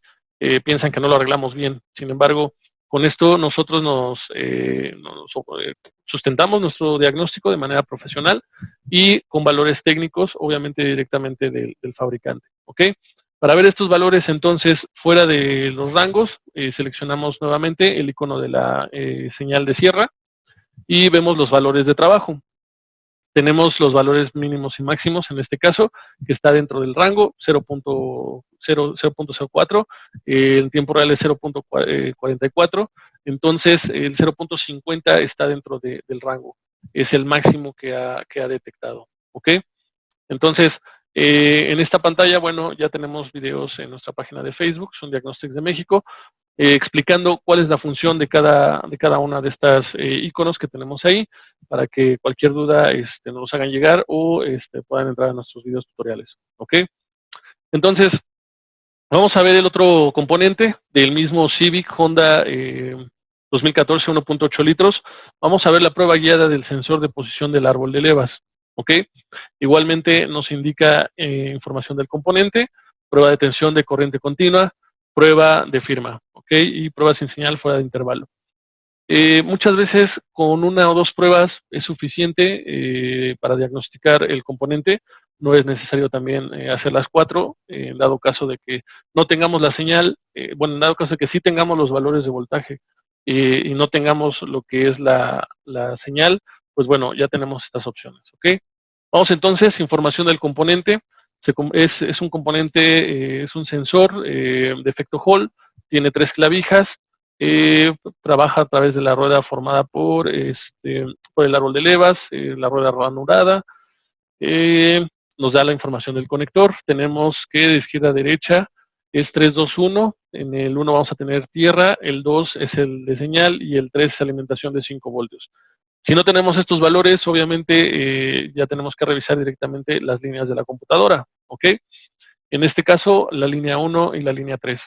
piensan que no lo arreglamos bien. Sin embargo, con esto nosotros nos sustentamos nuestro diagnóstico de manera profesional y con valores técnicos, obviamente directamente del fabricante. ¿Ok? Para ver estos valores entonces fuera de los rangos, seleccionamos nuevamente el icono de la señal de sierra y vemos los valores de trabajo. Tenemos los valores mínimos y máximos, en este caso, que está dentro del rango 0.04, en tiempo real es 0.44, entonces el 0.50 está dentro del rango, es el máximo que ha detectado, ¿ok? Entonces, en esta pantalla, bueno, ya tenemos videos en nuestra página de Facebook, son Diagnostics de México, explicando cuál es la función de cada una de estas iconos que tenemos ahí, para que cualquier duda nos los hagan llegar o puedan entrar a nuestros videos tutoriales, ¿ok? Entonces, vamos a ver el otro componente del mismo Civic Honda 2014 1.8 litros. Vamos a ver la prueba guiada del sensor de posición del árbol de levas, ¿ok? Igualmente nos indica información del componente, prueba de tensión de corriente continua, prueba de firma, ¿ok? Y prueba sin señal fuera de intervalo. Muchas veces con una o dos pruebas es suficiente para diagnosticar el componente. No es necesario también hacer las 4, en dado caso de que no tengamos la señal, bueno, en dado caso de que sí tengamos los valores de voltaje y no tengamos lo que es la señal, pues bueno, ya tenemos estas opciones, ¿ok? Vamos entonces, información del componente. Es un componente, es un sensor de efecto Hall, tiene 3 clavijas, trabaja a través de la rueda formada por el árbol de levas, la rueda ranurada, nos da la información del conector. Tenemos que de izquierda a derecha es 3, 2, 1, en el 1 vamos a tener tierra, el 2 es el de señal y el 3 es alimentación de 5 voltios. Si no tenemos estos valores, obviamente ya tenemos que revisar directamente las líneas de la computadora, ¿ok? En este caso, la línea 1 y la línea 3.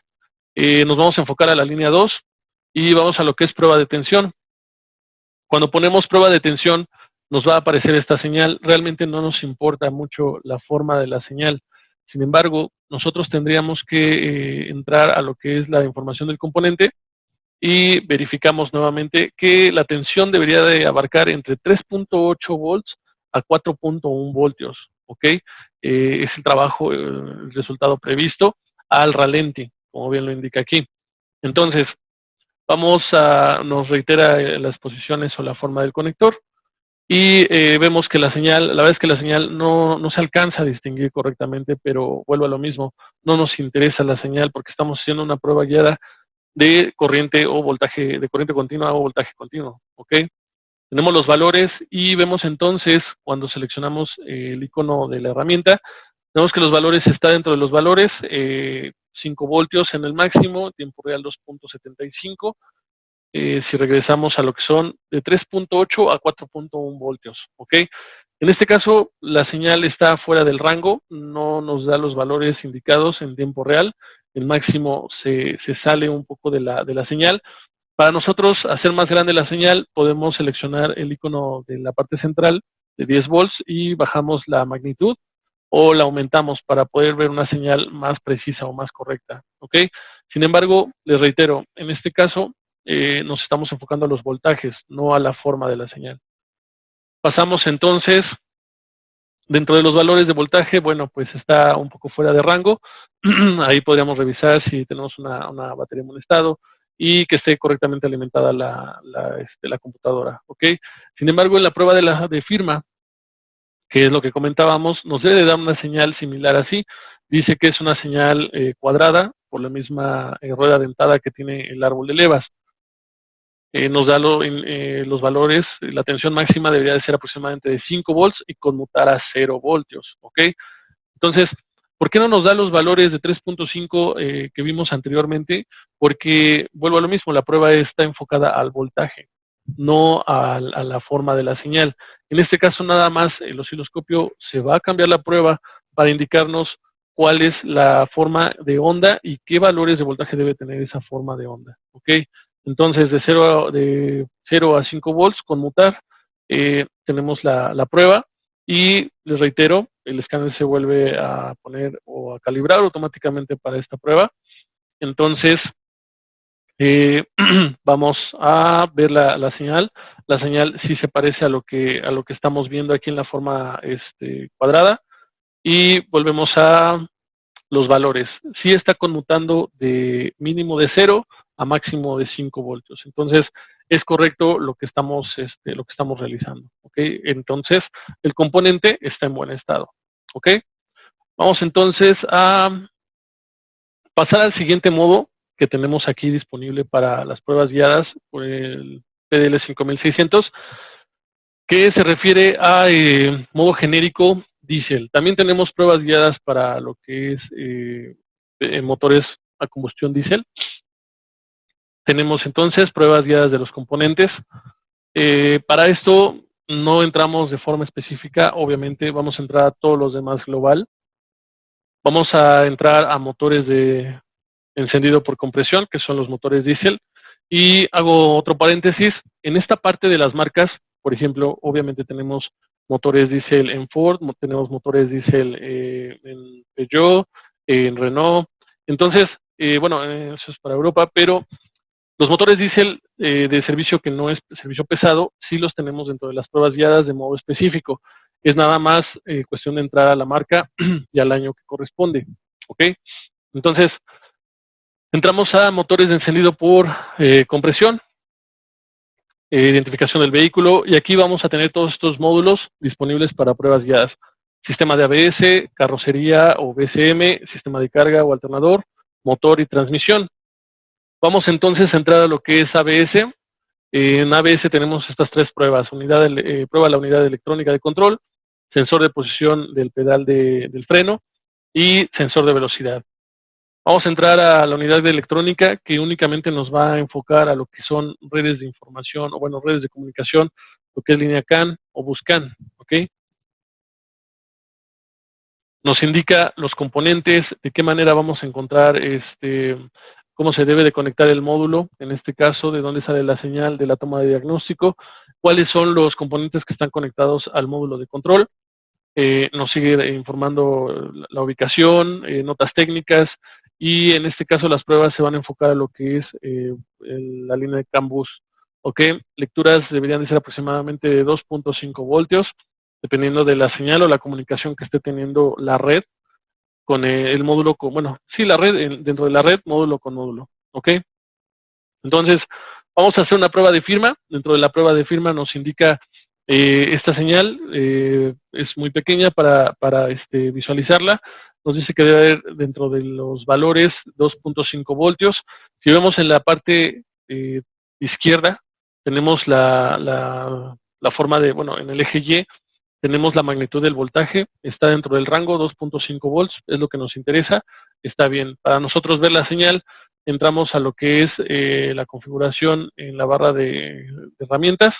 Nos vamos a enfocar a la línea 2 y vamos a lo que es prueba de tensión. Cuando ponemos prueba de tensión, nos va a aparecer esta señal. Realmente no nos importa mucho la forma de la señal. Sin embargo, nosotros tendríamos que entrar a lo que es la información del componente y verificamos nuevamente que la tensión debería de abarcar entre 3.8 volts a 4.1 voltios, ¿ok? Es el trabajo, el resultado previsto al ralenti, como bien lo indica aquí. Entonces, nos reitera las posiciones o la forma del conector y vemos que la señal, la verdad es que la señal no se alcanza a distinguir correctamente, pero vuelvo a lo mismo, no nos interesa la señal porque estamos haciendo una prueba guiada de corriente o voltaje, de corriente continua o voltaje continuo, ¿ok? Tenemos los valores y vemos entonces, cuando seleccionamos el icono de la herramienta, vemos que los valores están dentro de los valores, 5 voltios en el máximo, tiempo real 2.75, si regresamos a lo que son de 3.8 a 4.1 voltios, ¿ok? En este caso, la señal está fuera del rango, no nos da los valores indicados en tiempo real, el máximo se sale un poco de la señal, Para nosotros hacer más grande la señal, podemos seleccionar el icono de la parte central de 10 volts y bajamos la magnitud o la aumentamos para poder ver una señal más precisa o más correcta, ¿ok? Sin embargo, les reitero, en este caso nos estamos enfocando a los voltajes, no a la forma de la señal. Pasamos entonces, dentro de los valores de voltaje, bueno, pues está un poco fuera de rango. Ahí podríamos revisar si tenemos una batería en buen estado y que esté correctamente alimentada la computadora, ¿ok? Sin embargo, en la prueba de firma, que es lo que comentábamos, nos debe dar una señal similar así. Dice que es una señal cuadrada por la misma rueda dentada que tiene el árbol de levas. Nos da los valores, la tensión máxima debería de ser aproximadamente de 5 volts y conmutar a 0 voltios, ¿ok? Entonces, ¿por qué no nos da los valores de 3.5 que vimos anteriormente? Porque, vuelvo a lo mismo, la prueba está enfocada al voltaje, no a la forma de la señal. En este caso, nada más el osciloscopio se va a cambiar la prueba para indicarnos cuál es la forma de onda y qué valores de voltaje debe tener esa forma de onda, ¿ok? Entonces, de 0 a 5 volts, conmutar, tenemos la prueba y les reitero, el escáner se vuelve a poner o a calibrar automáticamente para esta prueba. Entonces, vamos a ver la señal. La señal sí se parece a lo que estamos viendo aquí en la forma cuadrada. Y volvemos a los valores. Sí está conmutando de mínimo de 0 a máximo de 5 voltios. Entonces, es correcto lo que estamos realizando, ¿ok? Entonces, el componente está en buen estado, ¿ok? Vamos entonces a pasar al siguiente modo que tenemos aquí disponible para las pruebas guiadas por el PDL 5600, que se refiere a modo genérico diésel. También tenemos pruebas guiadas para lo que es motores a combustión diésel. Tenemos entonces pruebas guiadas de los componentes. Para esto no entramos de forma específica, obviamente vamos a entrar a todos los demás global. Vamos a entrar a motores de encendido por compresión, que son los motores diésel. Y hago otro paréntesis, en esta parte de las marcas, por ejemplo, obviamente tenemos motores diésel en Ford, tenemos motores diésel en Peugeot, en Renault. Entonces, bueno, eso es para Europa, pero los motores diésel de servicio que no es servicio pesado, sí los tenemos dentro de las pruebas guiadas de modo específico. Es nada más cuestión de entrar a la marca y al año que corresponde, ¿ok? Entonces, entramos a motores de encendido por compresión, identificación del vehículo, y aquí vamos a tener todos estos módulos disponibles para pruebas guiadas. Sistema de ABS, carrocería o BCM, sistema de carga o alternador, motor y transmisión. Vamos entonces a entrar a lo que es ABS. En ABS tenemos estas tres pruebas. Prueba la unidad electrónica de control, sensor de posición del pedal del freno y sensor de velocidad. Vamos a entrar a la unidad de electrónica, que únicamente nos va a enfocar a lo que son redes de información, o bueno, redes de comunicación, lo que es línea CAN o BusCAN, ¿ok? Nos indica los componentes, de qué manera vamos a encontrar cómo se debe de conectar el módulo, en este caso, de dónde sale la señal de la toma de diagnóstico, cuáles son los componentes que están conectados al módulo de control. Nos sigue informando la ubicación, notas técnicas, y en este caso las pruebas se van a enfocar a lo que es la línea de CAN bus, ¿ok? Lecturas deberían de ser aproximadamente de 2.5 voltios, dependiendo de la señal o la comunicación que esté teniendo la red con el módulo, la red, dentro de la red, módulo con módulo, ¿ok? Entonces, vamos a hacer una prueba de firma. Dentro de la prueba de firma nos indica esta señal, es muy pequeña para visualizarla. Nos dice que debe haber dentro de los valores 2.5 voltios. Si vemos en la parte izquierda, tenemos la forma de, en el eje Y, tenemos la magnitud del voltaje, está dentro del rango, 2.5 volts, es lo que nos interesa, está bien. Para nosotros ver la señal, entramos a lo que es la configuración en la barra de herramientas,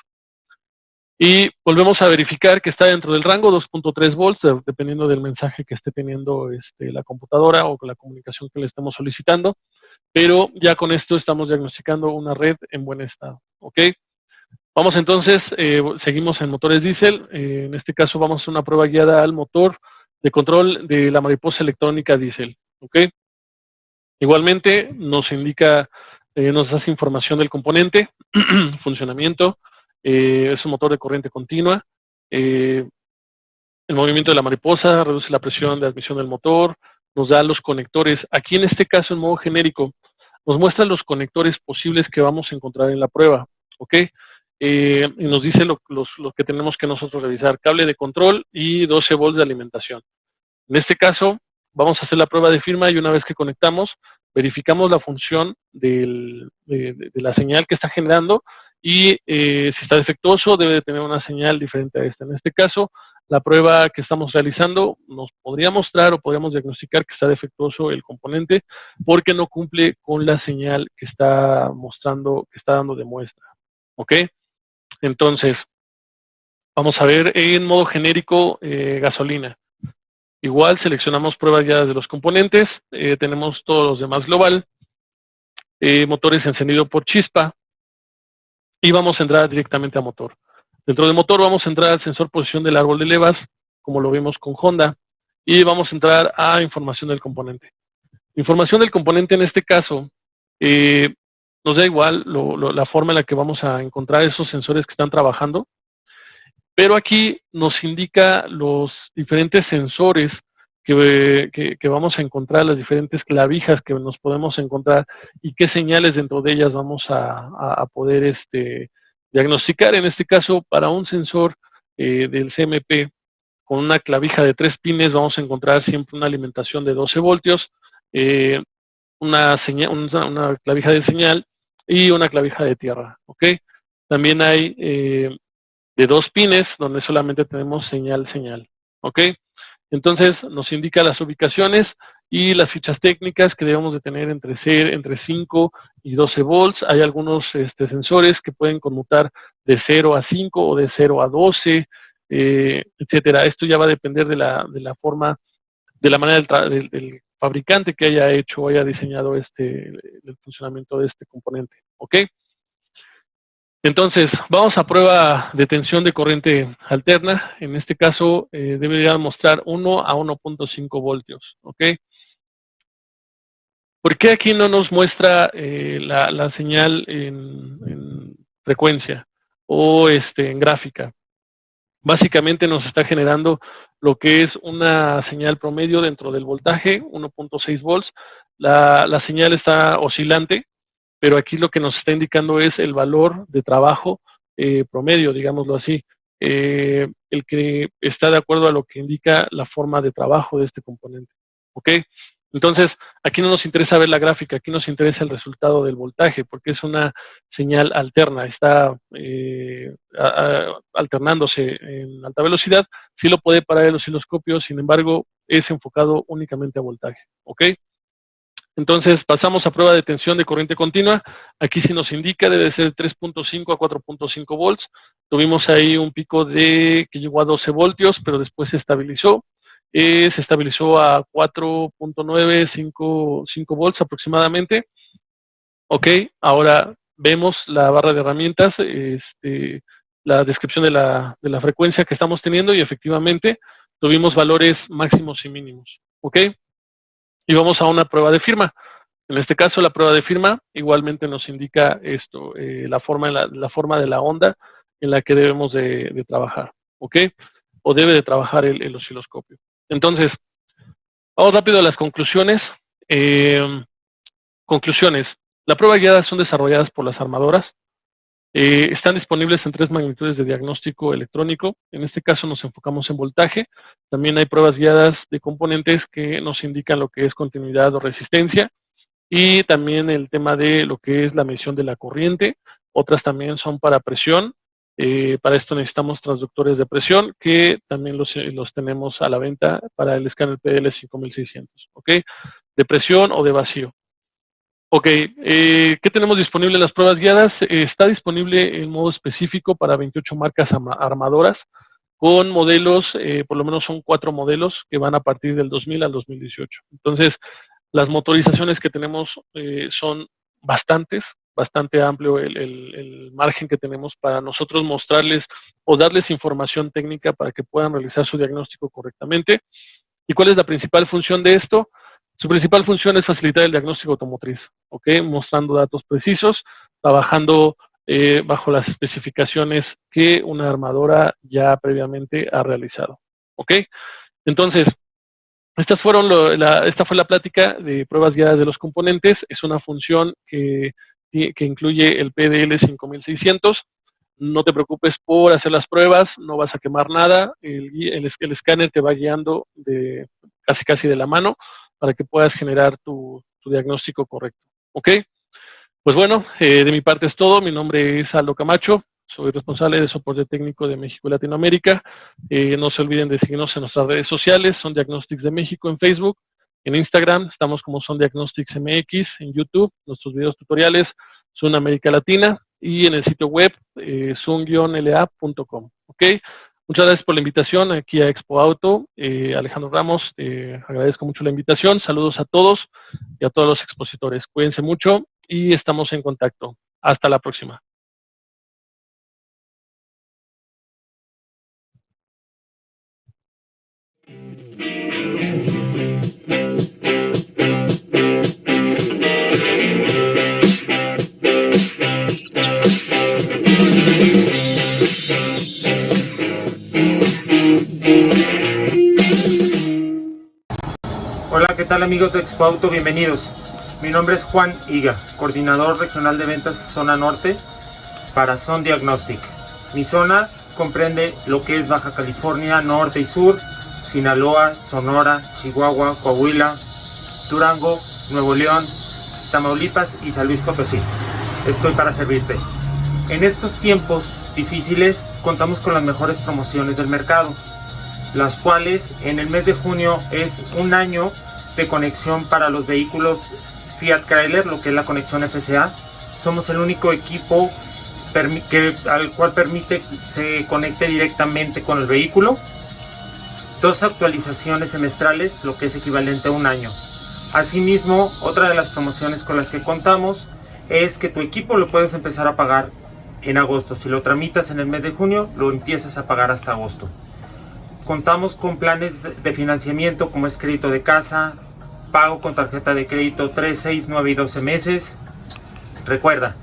y volvemos a verificar que está dentro del rango, 2.3 volts, dependiendo del mensaje que esté teniendo la computadora o con la comunicación que le estemos solicitando. pero ya con esto estamos diagnosticando una red en buen estado, ¿ok? Vamos entonces, seguimos en motores diésel, en este caso vamos a hacer una prueba guiada al motor de control de la mariposa electrónica diésel, ¿ok? Igualmente nos indica, nos hace información del componente, funcionamiento, es un motor de corriente continua, el movimiento de la mariposa reduce la presión de admisión del motor, nos da los conectores, aquí en este caso en modo genérico, nos muestra los conectores posibles que vamos a encontrar en la prueba, ¿ok? Y nos dice lo que tenemos que nosotros revisar, cable de control y 12 volts de alimentación. En este caso, vamos a hacer la prueba de firma y una vez que conectamos, verificamos la función de la señal que está generando y si está defectuoso debe de tener una señal diferente a esta. En este caso, la prueba que estamos realizando nos podría mostrar o podríamos diagnosticar que está defectuoso el componente porque no cumple con la señal que está mostrando, que está dando de muestra. ¿Ok? Entonces, vamos a ver en modo genérico gasolina. Igual seleccionamos pruebas guiadas de los componentes, tenemos todos los demás global, motores encendido por chispa y vamos a entrar directamente a motor. Dentro del motor vamos a entrar al sensor posición del árbol de levas, como lo vimos con Honda, y vamos a entrar a información del componente. Información del componente en este caso, nos da igual la forma en la que vamos a encontrar esos sensores que están trabajando, pero aquí nos indica los diferentes sensores que vamos a encontrar, las diferentes clavijas que nos podemos encontrar y qué señales dentro de ellas vamos a poder diagnosticar. En este caso, para un sensor del CMP con una clavija de 3 pines vamos a encontrar siempre una alimentación de 12 voltios, una clavija de señal y una clavija de tierra, ¿ok? También hay de 2 pines, donde solamente tenemos señal, ¿ok? Entonces, nos indica las ubicaciones y las fichas técnicas que debemos de tener entre 5 y 12 volts. Hay algunos sensores que pueden conmutar de 0 a 5 o de 0 a 12, etcétera. Esto ya va a depender de la forma, de la manera del fabricante que haya hecho o haya diseñado el funcionamiento de este componente, ¿ok? Entonces, vamos a prueba de tensión de corriente alterna. En este caso, debería mostrar 1 a 1.5 voltios, ¿ok? ¿Por qué aquí no nos muestra la señal en frecuencia o en gráfica? Básicamente nos está generando lo que es una señal promedio dentro del voltaje, 1.6 volts. La señal está oscilante, pero aquí lo que nos está indicando es el valor de trabajo promedio, digámoslo así, el que está de acuerdo a lo que indica la forma de trabajo de este componente, ¿ok? Entonces, aquí no nos interesa ver la gráfica, aquí nos interesa el resultado del voltaje, porque es una señal alterna, está alternándose en alta velocidad, sí lo puede parar el osciloscopio, sin embargo, es enfocado únicamente a voltaje, ¿ok? Entonces pasamos a prueba de tensión de corriente continua. Aquí sí nos indica, debe ser 3.5 a 4.5 volts. Tuvimos ahí un pico que llegó a 12 voltios, pero después se estabilizó. Se estabilizó a 4.9, 5 volts aproximadamente. Ok, ahora vemos la barra de herramientas, la descripción de la frecuencia que estamos teniendo y efectivamente tuvimos valores máximos y mínimos. Ok. Y vamos a una prueba de firma. En este caso, la prueba de firma igualmente nos indica esto, la forma de la onda en la que debemos de trabajar, ¿ok? O debe de trabajar el osciloscopio. Entonces, vamos rápido a las conclusiones. Conclusiones. La prueba guiada son desarrolladas por las armadoras. Están disponibles en 3 magnitudes de diagnóstico electrónico. En este caso nos enfocamos en voltaje. También hay pruebas guiadas de componentes que nos indican lo que es continuidad o resistencia. Y también el tema de lo que es la medición de la corriente. Otras también son para presión. Para esto necesitamos transductores de presión, que también los tenemos a la venta para el escáner PL 5600. ¿Ok? De presión o de vacío. Ok, ¿qué tenemos disponible en las pruebas guiadas? Está disponible el modo específico para 28 marcas armadoras con modelos, por lo menos son 4 modelos que van a partir del 2000 al 2018. Entonces, Las motorizaciones que tenemos son bastante amplio el margen que tenemos para nosotros mostrarles o darles información técnica para que puedan realizar su diagnóstico correctamente. ¿Y cuál es la principal función de esto? Su principal función es facilitar el diagnóstico automotriz, ¿ok? Mostrando datos precisos, trabajando bajo las especificaciones que una armadora ya previamente ha realizado, ¿ok? Entonces, esta fue la plática de pruebas guiadas de los componentes. Es una función que incluye el PDL 5600. No te preocupes por hacer las pruebas, no vas a quemar nada. El escáner te va guiando casi de la mano para que puedas generar tu diagnóstico correcto. ¿Ok? Pues bueno, de mi parte es todo. Mi nombre es Aldo Camacho. Soy responsable de soporte técnico de México y Latinoamérica. No se olviden de seguirnos en nuestras redes sociales. Son Diagnostics de México en Facebook. En Instagram estamos como Son Diagnostics MX. En YouTube, nuestros videos tutoriales son América Latina. Y en el sitio web, sun-la.com. ¿Ok? Muchas gracias por la invitación aquí a Expo Auto. Alejandro Ramos, agradezco mucho la invitación. Saludos a todos y a todos los expositores. Cuídense mucho y estamos en contacto. Hasta la próxima. Hola, ¿qué tal amigos de Expo Auto? Bienvenidos. Mi nombre es Juan Higa, coordinador regional de ventas Zona Norte para Son Diagnostic. Mi zona comprende lo que es Baja California, Norte y Sur, Sinaloa, Sonora, Chihuahua, Coahuila, Durango, Nuevo León, Tamaulipas y San Luis Potosí. Estoy para servirte. En estos tiempos difíciles contamos con las mejores promociones del mercado, las cuales en el mes de junio es un año de conexión para los vehículos Fiat Chrysler, lo que es la conexión FCA. Somos el único equipo al cual permite se conecte directamente con el vehículo. 2 actualizaciones semestrales, lo que es equivalente a un año. Asimismo, otra de las promociones con las que contamos es que tu equipo lo puedes empezar a pagar en agosto. Si lo tramitas en el mes de junio, lo empiezas a pagar hasta agosto. Contamos con planes de financiamiento como es crédito de casa, pago con tarjeta de crédito 3, 6, 9 y 12 meses. Recuerda,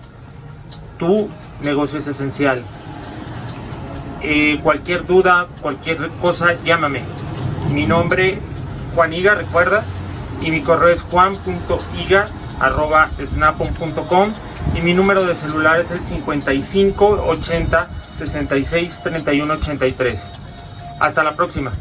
tu negocio es esencial. Cualquier duda, cualquier cosa, llámame. Mi nombre, Juan Higa, recuerda, y mi correo es juan.higa@snapon.com y mi número de celular es el 55 80 66 31 83. Hasta la próxima.